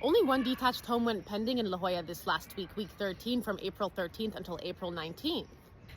Only one detached home went pending in La Jolla this last week, week 13, from April 13th until April 19th.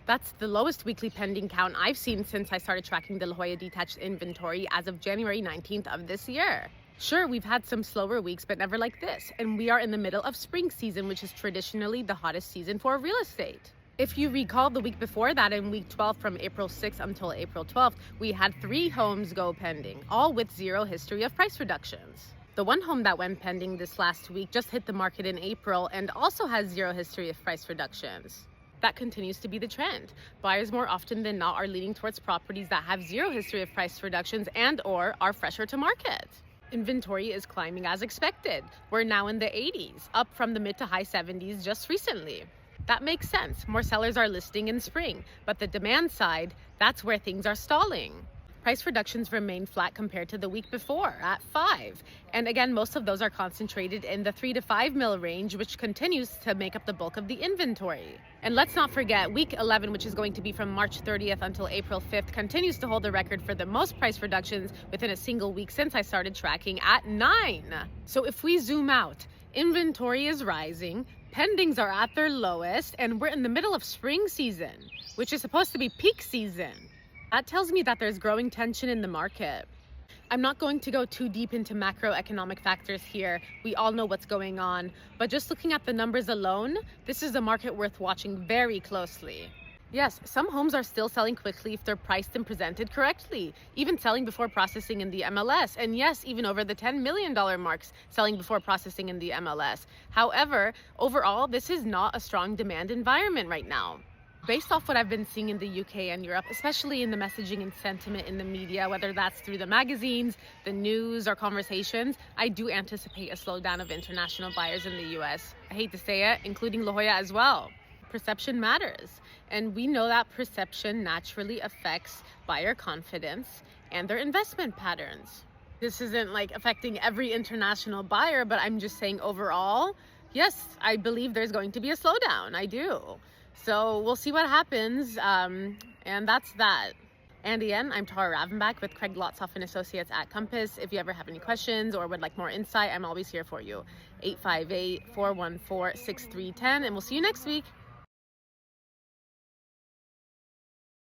That's the lowest weekly pending count I've seen since I started tracking the La Jolla detached inventory as of January 19th of this year. Sure, we've had some slower weeks, but never like this. And we are in the middle of spring season, which is traditionally the hottest season for real estate. If you recall, the week before that, in week 12 from April 6th until April 12th, we had 3 homes go pending, all with zero history of price reductions. The one home that went pending this last week just hit the market in April and also has zero history of price reductions. That continues to be the trend. Buyers more often than not are leaning towards properties that have zero history of price reductions and or are fresher to market. Inventory is climbing as expected. We're now in the 80s, up from the mid to high 70s just recently. That makes sense. More sellers are listing in spring, but the demand side, that's where things are stalling. Price reductions remain flat compared to the week before at 5. And again, most of those are concentrated in the 3 to 5 mil range, which continues to make up the bulk of the inventory. And let's not forget, week 11, which is going to be from March 30th until April 5th, continues to hold the record for the most price reductions within a single week since I started tracking at 9. So if we zoom out, inventory is rising, pendings are at their lowest, and we're in the middle of spring season, which is supposed to be peak season. That tells me that there's growing tension in the market. I'm not going to go too deep into macroeconomic factors here. We all know what's going on. But just looking at the numbers alone, this is a market worth watching very closely. Yes, some homes are still selling quickly if they're priced and presented correctly, even selling before processing in the MLS. And yes, even over the $10 million marks, selling before processing in the MLS. However, overall, this is not a strong demand environment right now. Based off what I've been seeing in the UK and Europe, especially in the messaging and sentiment in the media, whether that's through the magazines, the news, or conversations, I do anticipate a slowdown of international buyers in the US. I hate to say it, including La Jolla as well. Perception matters. And we know that perception naturally affects buyer confidence and their investment patterns. This isn't like affecting every international buyer, but I'm just saying overall, yes, I believe there's going to be a slowdown. I do. So we'll see what happens, and that's that. And again, I'm Tara Ravanbach with Craig Lotzof and Associates at Compass. If you ever have any questions or would like more insight, I'm always here for you. 858-414-6310, and we'll see you next week.